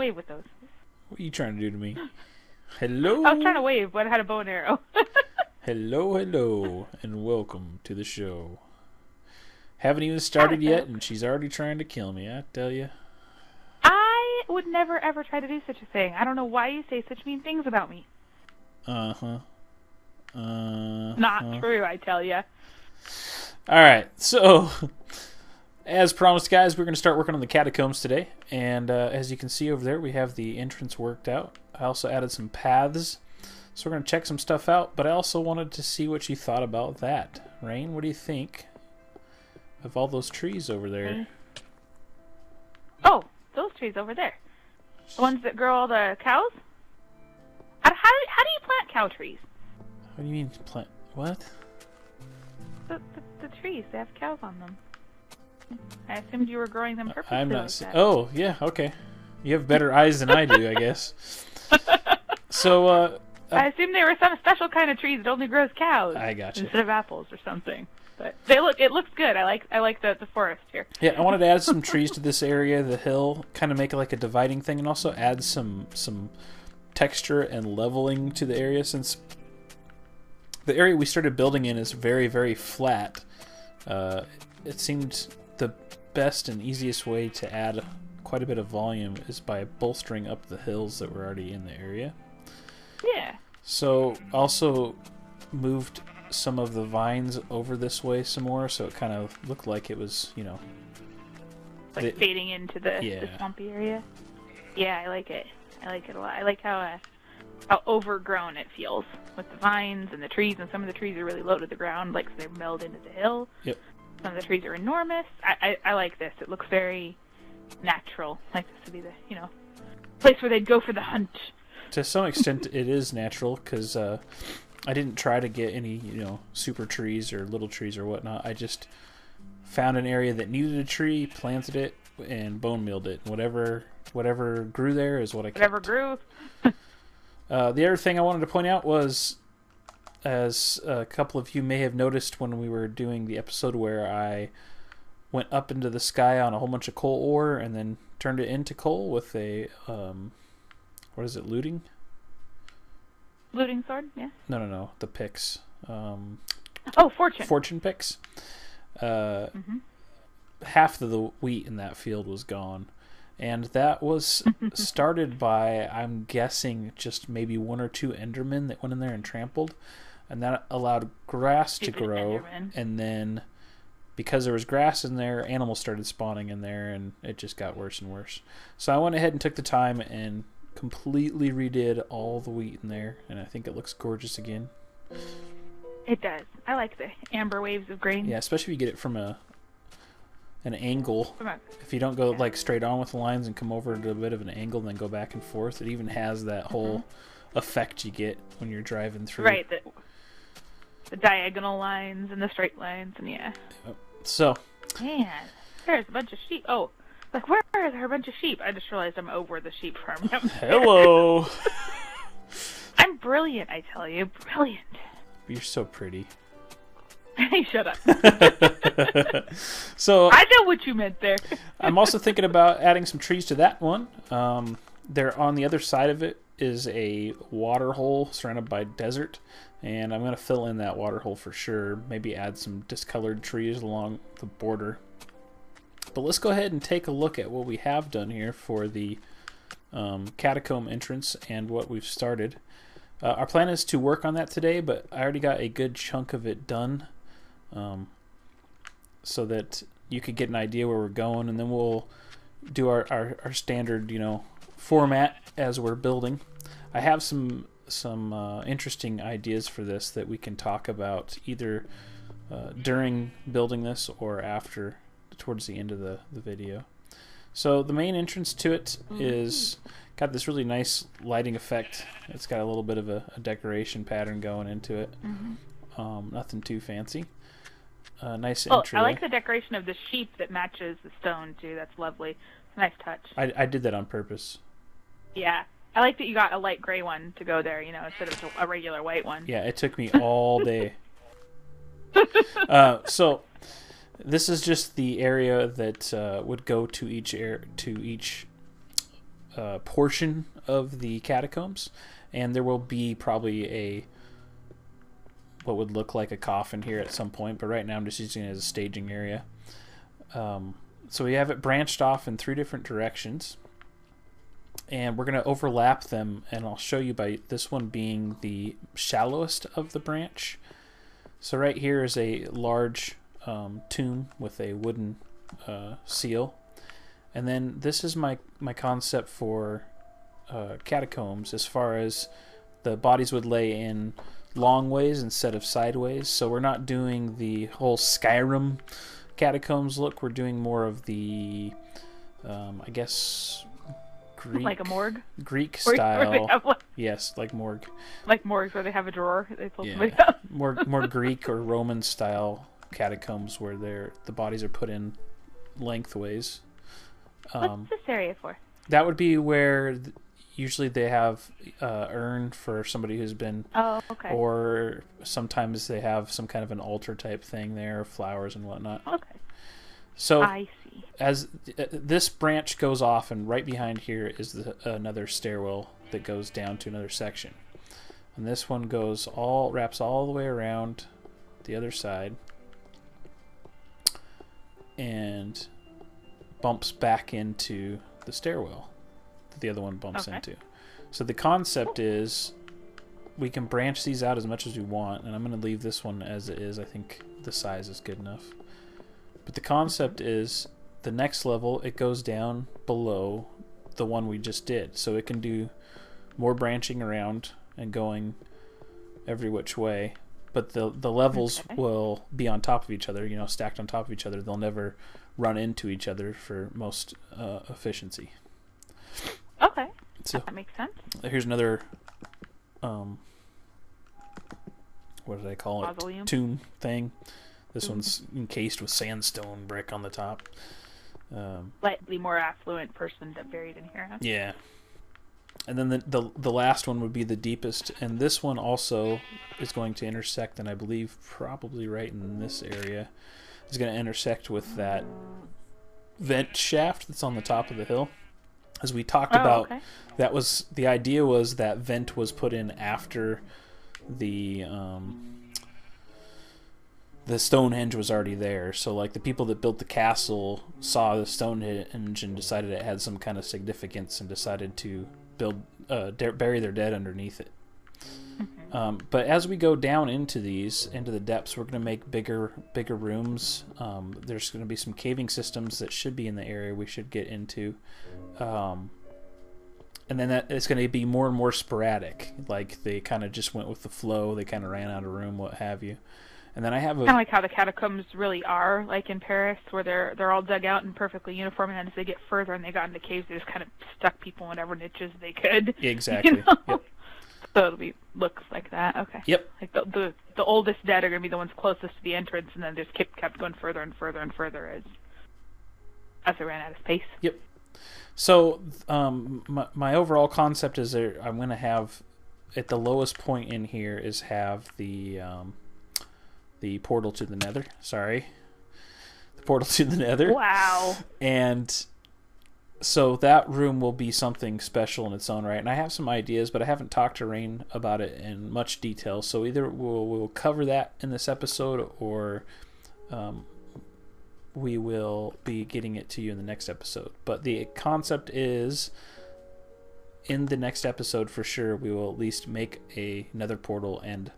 wave with those. What are you trying to do to me? Hello? I was trying to wave, but I had a bow and arrow. Hello, hello, and welcome to the show. Haven't even started yet, and she's already trying to kill me, I tell you. I would never, ever try to do such a thing. I don't know why you say such mean things about me. Not true, I tell you. Alright, so, as promised, guys, we're going to start working on the catacombs today. And as you can see over there, we have the entrance worked out. I also added some paths. So we're going to check some stuff out, but I also wanted to see what you thought about that. Rain, what do you think of all those trees over there? Oh, those trees over there. The ones that grow all the cows? How do you plant cow trees? What do you mean plant? What? The trees, they have cows on them. I assumed you were growing them purposely. I'm not. Like that. Oh, yeah, okay. You have better eyes than I do, I guess. So, I assumed they were some special kind of trees that only grows cows. I gotcha. Instead of apples or something. But it looks good. I like the forest here. Yeah, I wanted to add some trees to this area, the hill, kind of make it like a dividing thing, and also add some texture and leveling to the area, since the area we started building in is very, very flat. It seemed the best and easiest way to add quite a bit of volume is by bolstering up the hills that were already in the area. Yeah. So also moved some of the over this way some more, so it kind of looked like it was, you know, like fading into the swampy area. Yeah, I like it. I like it a lot. I like how overgrown it feels with the vines and the trees, and some of the trees are really low to the ground, like they're melded into the hill. Yep. Some of the trees are enormous. I like this. It looks very natural. Like this would be the, you know, place where they'd go for the hunt. To some extent, it is natural, because I didn't try to get any, you know, super trees or little trees or whatnot. I just found an area that needed a tree, planted it, and bone mealed it. Whatever grew there is what I kept. Whatever grew. The other thing I wanted to point out was, as a couple of you may have noticed when we were doing the episode where I went up into the sky on a whole bunch of coal ore and then turned it into coal with a, what is it, looting? Looting sword, yeah. No, the picks. Fortune. Fortune picks. Half of the wheat in that field was gone. And that was started by, I'm guessing, just maybe one or two Endermen that went in there and trampled. And that allowed grass to grow. Enderman. And then, because there was grass in there, animals started spawning in there, and it just got worse and worse. So I went ahead and took the time and completely redid all the wheat in there, and I think it looks gorgeous again. It does. I like the amber waves of grain. Yeah, especially if you get it from an angle. If you don't go like straight on with the lines and come over to a bit of an angle and then go back and forth, it even has that whole effect you get when you're driving through. Right, the diagonal lines and the straight lines, and yeah. So. Man, there's a bunch of sheep. Oh, like where is there a bunch of sheep? I just realized I'm over the sheep farm. Hello. I'm brilliant, I tell you. Brilliant. You're so pretty. Hey, shut up. So I know what you meant there. I'm also thinking about adding some trees to that one. There on the other side of it is a water hole surrounded by desert, and I'm going to fill in that water hole for sure. Maybe add some discolored trees along the border. But let's go ahead and take a look at what we have done here for the catacomb entrance and what we've started. Our plan is to work on that today, but I already got a good chunk of it done, so that you could get an idea where we're going, and then we'll do our standard, you know, format as we're building. I have some interesting ideas for this that we can talk about either during building this or after, towards the end of the video. So the main entrance to it is got this really nice lighting effect. It's got a little bit of a decoration pattern going into it. Nothing too fancy. Nice entry. I like the decoration of the sheep that matches the stone too. That's lovely. It's a nice touch. I did that on purpose. Yeah. I like that you got a light gray one to go there, you know, instead of a regular white one. Yeah, it took me all day. So this is just the area that would go to each portion of the catacombs, and there will be probably what would look like a coffin here at some point, but right now I'm just using it as a staging area. So we have it branched off in 3 different directions, and we're going to overlap them, and I'll show you by this one being the shallowest of the branch. So right here is a large tomb with a wooden seal, and then this is my concept for catacombs, as far as the bodies would lay in long ways instead of sideways. So we're not doing the whole Skyrim catacombs look. We're doing more of the I guess Greek, like a morgue, Greek style. Where yes, like morgue. Like morgues where they have a drawer. They pull somebody Yeah, out. more Greek or Roman style catacombs where the bodies are put in lengthways. What's this area for? That would be where usually they have urn for somebody who's been. Oh, okay. Or sometimes they have some kind of an altar type thing there, flowers and whatnot. Okay. So I see. As this branch goes off, and right behind here is another stairwell that goes down to another section, and this one wraps all the way around the other side and bumps back into the stairwell that the other one bumps into. So the concept is we can branch these out as much as we want, and I'm going to leave this one as it is. I think the size is good enough. But the concept is the next level, it goes down below the one we just did. So it can do more branching around and going every which way. But the levels will be on top of each other, stacked on top of each other. They'll never run into each other for most efficiency. Okay. So that makes sense. Here's another, what did I call it? Mausoleum? Tomb thing. This one's encased with sandstone brick on the top. Slightly more affluent person that buried in here, huh? Yeah. And then the last one would be the deepest, and this one also is going to intersect, and I believe probably right in this area is going to intersect with that vent shaft that's on the top of the hill. As we talked about, that was the idea, was that vent was put in after the Stonehenge was already there. So like the people that built the castle saw the Stonehenge and decided it had some kind of significance and decided to bury their dead underneath it. But as we go down into the depths, we're going to make bigger rooms. There's going to be some caving systems that should be in the area we should get into. And then it's going to be more and more sporadic. Like they kind of just went with the flow. They kind of ran out of room, what have you. And then I have kind of like how the catacombs really are, like in Paris, where they're all dug out and perfectly uniform, and then as they get further and they got into caves, they just kind of stuck people in whatever niches they could. Exactly. Yep. So it'll looks like that. Okay. Yep. Like the oldest dead are going to be the ones closest to the entrance, and then just kept going further and further and further as they ran out of space. Yep. So my overall concept is I'm going to have, at the lowest point in here, is have the portal to the nether. Sorry. The portal to the nether. Wow. And so that room will be something special in its own right. And I have some ideas, but I haven't talked to Rain about it in much detail. So either we'll cover that in this episode, or we will be getting it to you in the next episode. But the concept is, in the next episode for sure, we will at least make another portal and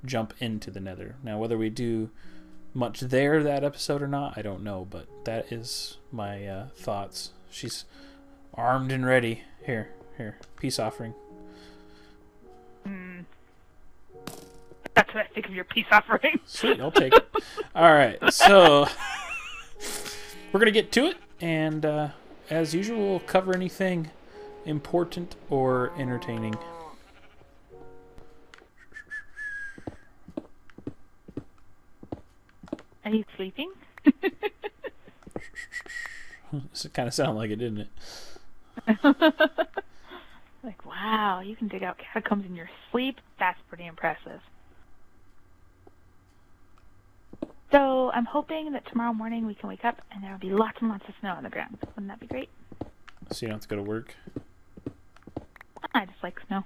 jump into the nether. Now, whether we do much there that episode or not, I don't know, but that is my thoughts. She's armed and ready. Here, peace offering. That's what I think of your peace offering. Sweet, I'll take it. All right, so we're gonna get to it, and as usual, we'll cover anything important or entertaining. Are you sleeping? This kind of sounded like it, didn't it? Like, wow, you can dig out catacombs in your sleep? That's pretty impressive. So I'm hoping that tomorrow morning we can wake up and there will be lots and lots of snow on the ground. Wouldn't that be great? So you don't have to go to work? I just like snow.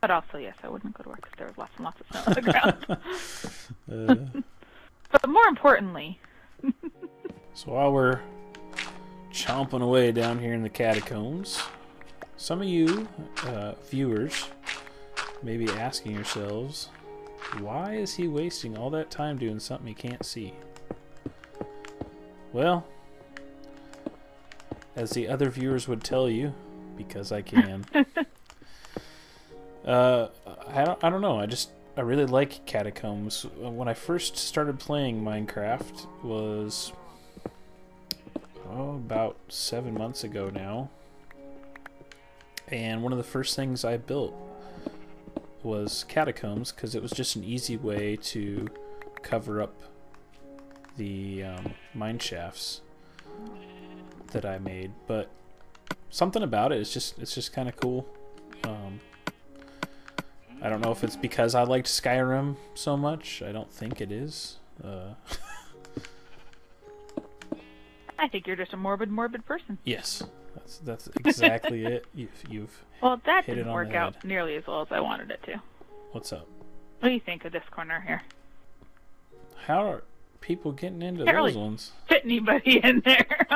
But also, yes, I wouldn't go to work because there was lots and lots of snow on the ground. But more importantly... So while we're chomping away down here in the catacombs, some of you viewers may be asking yourselves, why is he wasting all that time doing something he can't see? Well, as the other viewers would tell you, because I can. I don't know. I really like Catacombs. When I first started playing Minecraft was about 7 months ago now, and one of the first things I built was Catacombs because it was just an easy way to cover up the mine shafts that I made. But something about it is just kind of cool. I don't know if it's because I liked Skyrim so much. I don't think it is. I think you're just a morbid person. Yes, that's exactly it. You've well, that hit didn't it on work the head. out nearly as well as I wanted it to. What's up? What do you think of this corner here? How are people getting into Can't those really ones? Fit anybody in there?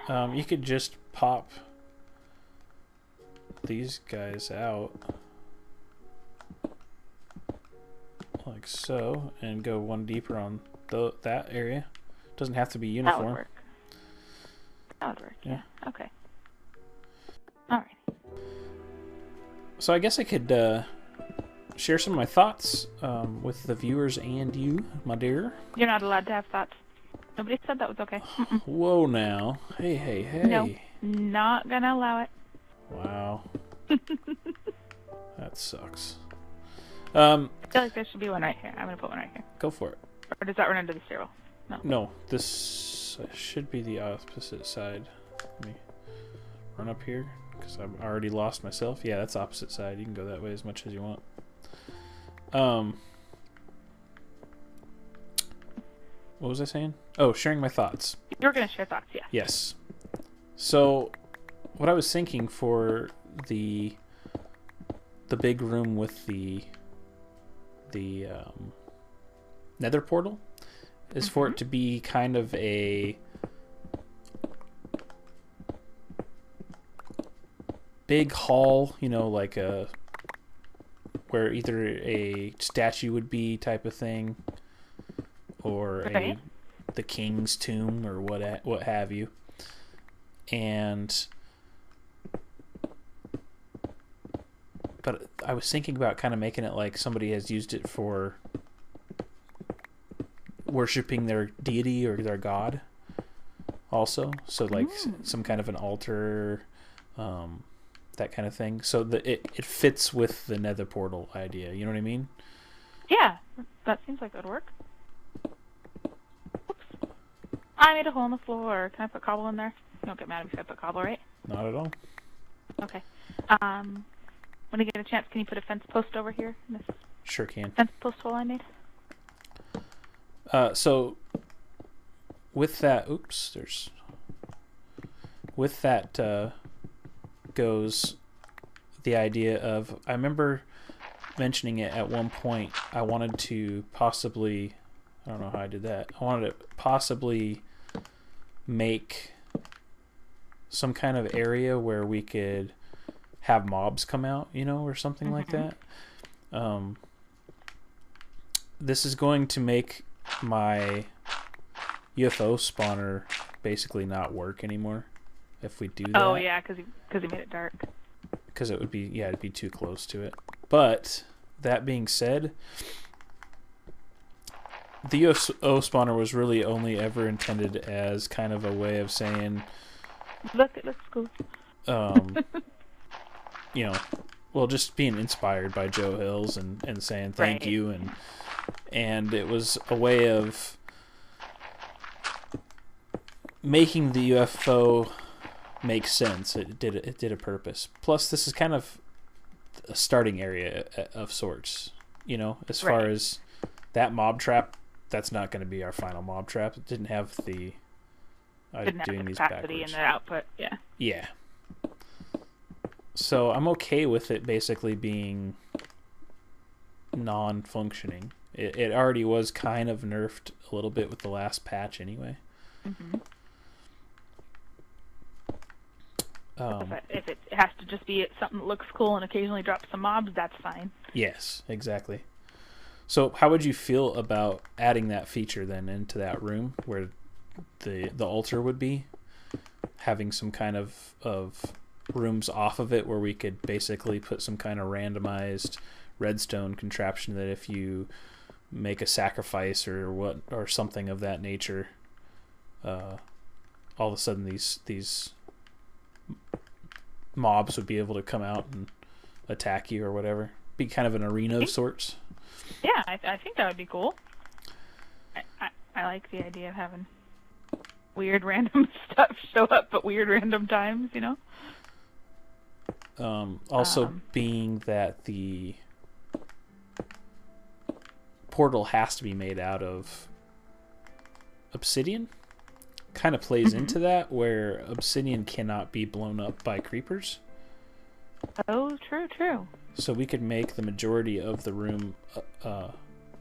You could just pop these guys out like so and go one deeper on that area. Doesn't have to be uniform. That would work. That would work. Yeah. Okay. All right. So I guess I could share some of my thoughts with the viewers and you, my dear. You're not allowed to have thoughts. Nobody said that was okay. Whoa now. Hey. No, not gonna allow it. Wow. That sucks. I feel like there should be one right here. I'm gonna put one right here. Go for it. Or does that run into the stairwell? No, this should be the opposite side. Let me run up here because I've already lost myself. Yeah, that's opposite side. You can go that way as much as you want. What was I saying? Oh, sharing my thoughts. You were gonna share thoughts, yeah. Yes. So, what I was thinking for the big room with the nether portal is for it to be kind of a big hall, you know, like a where either a statue would be type of thing, or the king's tomb, or what have you. And but I was thinking about kind of making it like somebody has used it for worshipping their deity or their god also, so like some kind of an altar, that kind of thing, so that it fits with the nether portal idea, you know what I mean? Yeah, that seems like it would work. Oops. I made a hole in the floor. Can I put cobble in there? You don't get mad if I put cobble, right? Not at all. Okay. When you get a chance, can you put a fence post over here? This Sure can. fence post hole I made? So with that, with that goes the idea of, I remember mentioning it at one point, I wanted to possibly, I don't know how I did that, I wanted to possibly make some kind of area where we could have mobs come out, you know, or something like that. This is going to make my UFO spawner basically not work anymore if we do that. Oh yeah, because he made it dark. Because it would be, yeah, it'd be too close to it. But that being said, the UFO spawner was really only ever intended as kind of a way of saying, look, it looks cool. You know, well, just being inspired by Joe Hills and saying thank you, and it was a way of making the UFO make sense. It did a purpose. Plus, this is kind of a starting area of sorts, you know, as far as that mob trap. That's not going to be our final mob trap. It didn't have the didn't have the capacity and the output. Yeah. So I'm okay with it basically being non-functioning. It already was kind of nerfed a little bit with the last patch anyway. Mm-hmm. If it has to just be something that looks cool and occasionally drops some mobs, that's fine. Yes, exactly. So how would you feel about adding that feature then into that room where the altar would be? Having some kind of rooms off of it where we could basically put some kind of randomized redstone contraption that if you make a sacrifice or something of that nature, all of a sudden these mobs would be able to come out and attack you or whatever. Be kind of an arena of sorts. Yeah, I think that would be cool. I like the idea of having weird random stuff show up at weird random times, you know? Also being that the portal has to be made out of obsidian, kind of plays into that, where obsidian cannot be blown up by creepers. Oh, true. So we could make the majority of the room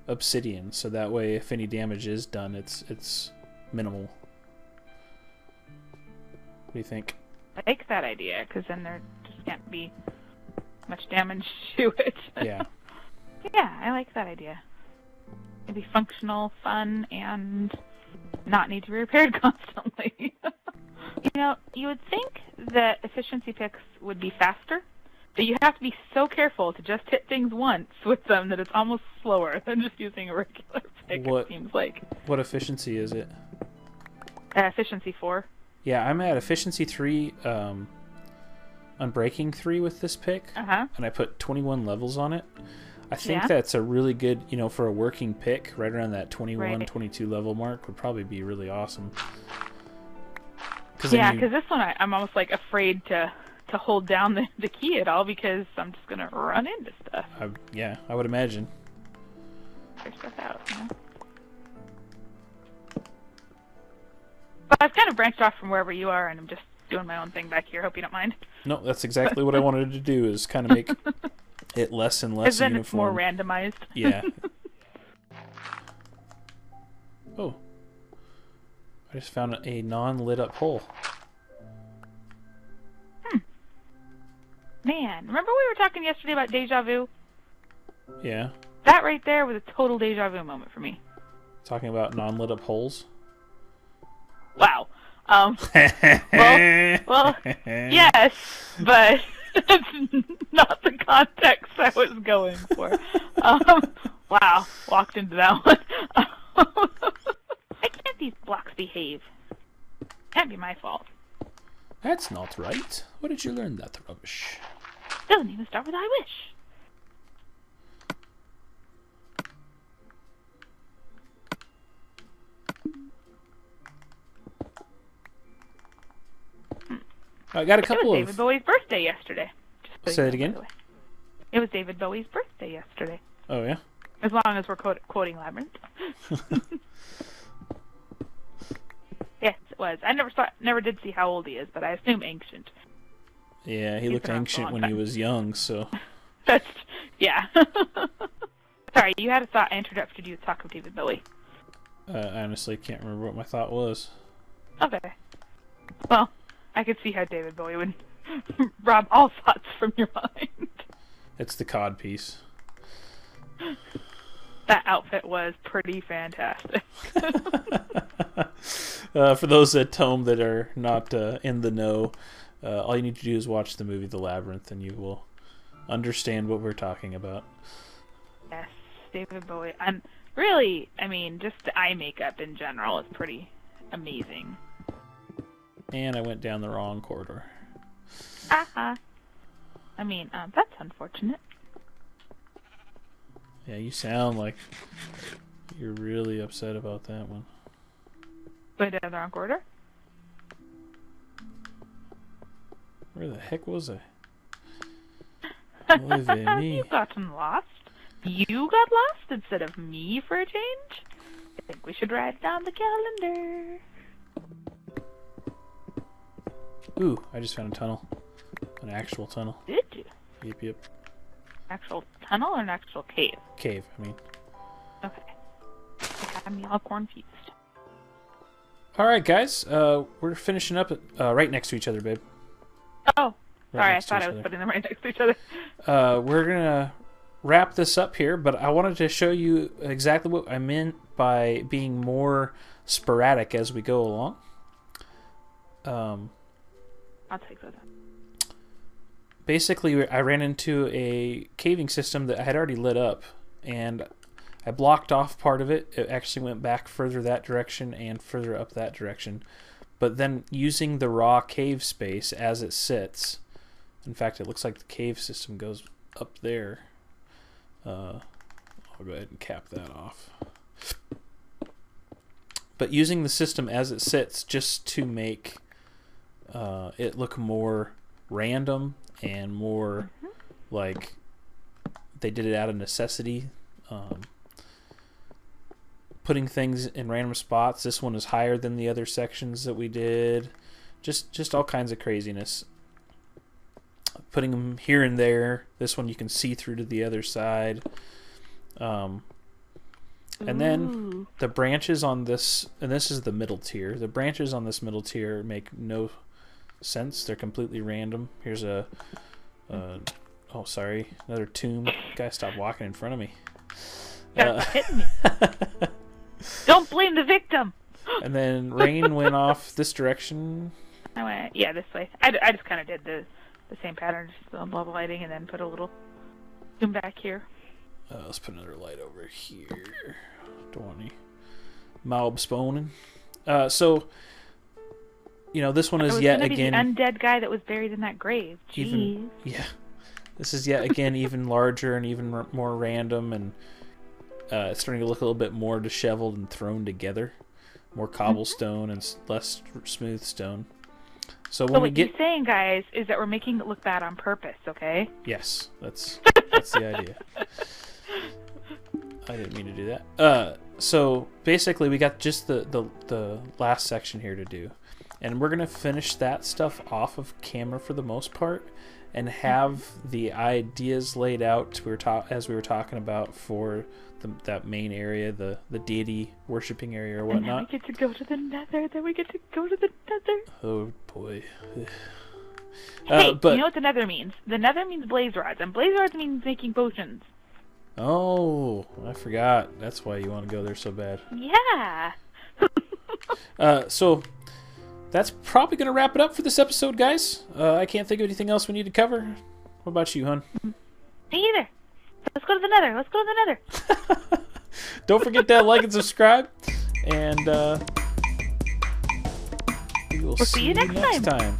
obsidian, so that way if any damage is done, it's minimal. What do you think? I like that idea, because then there just can't be much damage to it. Yeah. Yeah, I like that idea. It'd be functional, fun, and not need to be repaired constantly. You know, you would think that efficiency picks would be faster, but you have to be so careful to just hit things once with them that it's almost slower than just using a regular pick, it seems like. What efficiency is it? Efficiency 4. Yeah, I'm at efficiency 3, unbreaking 3 with this pick, and I put 21 levels on it. I think that's a really good, for a working pick, right around that 21, 22 level mark would probably be really awesome. Yeah, because this one I'm almost like afraid to hold down the key at all because I'm just going to run into stuff. I would imagine. Figure stuff out, you know? But I've kind of branched off from wherever you are, and I'm just doing my own thing back here. Hope you don't mind. No, that's exactly what I wanted to do, is kind of make it less and less uniform. It's more randomized. Yeah. Oh. I just found a non-lit up hole. Man, remember we were talking yesterday about deja vu? Yeah. That right there was a total deja vu moment for me. Talking about non-lit up holes? Wow. Well, yes, but that's not the context I was going for. Wow, walked into that one. Why can't these blocks behave? Can't be my fault. That's not right. Where did you learn that rubbish? Doesn't even start with I wish. I got a couple It was David Bowie's birthday yesterday. Say it again? It was David Bowie's birthday yesterday. Oh, yeah? As long as we're quoting Labyrinth. Yes, it was. I never did see how old he is, but I assume ancient. Yeah, he looked ancient when he was young, so... That's... yeah. Sorry, you had a thought I interrupted you to talk of David Bowie. I honestly can't remember what my thought was. Okay. Well, I could see how David Bowie would rob all thoughts from your mind. It's the cod piece. That outfit was pretty fantastic. For those at home that are not in the know, all you need to do is watch the movie The Labyrinth and you will understand what we're talking about. Yes, David Bowie. And really, I mean, just the eye makeup in general is pretty amazing. And I went down the wrong corridor. I mean, that's unfortunate. Yeah, you sound like you're really upset about that one. Went down the wrong corridor? Where the heck was I? Have you gotten lost? You got lost instead of me for a change? I think we should write down the calendar. Ooh, I just found a tunnel. An actual tunnel. Did Yep. Actual tunnel or an actual cave? Cave, I mean. Okay. I got me all confused. All right, guys. We're finishing up right next to each other, babe. Oh, sorry. I thought I was putting them right next to each other. We're going to wrap this up here, but I wanted to show you exactly what I meant by being more sporadic as we go along. I'll take that. Basically, I ran into a caving system that I had already lit up, and I blocked off part of it. It actually went back further that direction and further up that direction. But then using the raw cave space as it sits, in fact, it looks like the cave system goes up there. I'll go ahead and cap that off. But using the system as it sits just to make it look more random and more like they did it out of necessity. Putting things in random spots. This one is higher than the other sections that we did. Just all kinds of craziness. Putting them here and there. This one you can see through to the other side. And then the branches on this, and this is the middle tier. The branches on this middle tier make no sense. They're completely random. Here's a oh, sorry, another tomb. Guy, stop walking in front of me. Hitting me. Don't blame the victim. And then rain went off this direction. I went, yeah, this way. I just kind of did the same pattern, just the level lighting, and then put a little zoom back here. Let's put another light over here. 20. Malb spawning. So, you know, this one is yet again... the undead guy that was buried in that grave. Jeez. Yeah. This is yet again even larger and even more random, and it's starting to look a little bit more disheveled and thrown together. More cobblestone and less smooth stone. So when we get... what you're saying, guys, is that we're making it look bad on purpose, okay? Yes, that's the idea. I didn't mean to do that. So basically we got just the last section here to do. And we're going to finish that stuff off of camera for the most part and have the ideas laid out as we were talking about for that main area, the deity worshipping area or whatnot. And then we get to go to the nether. Oh boy. Hey, but, you know what the nether means? The nether means blaze rods, and blaze rods means making potions. Oh, I forgot. That's why you want to go there so bad. Yeah. So that's probably going to wrap it up for this episode, guys. I can't think of anything else we need to cover. What about you, hon? Me either. Let's go to the nether. Don't forget to like and subscribe. And we will see you next time.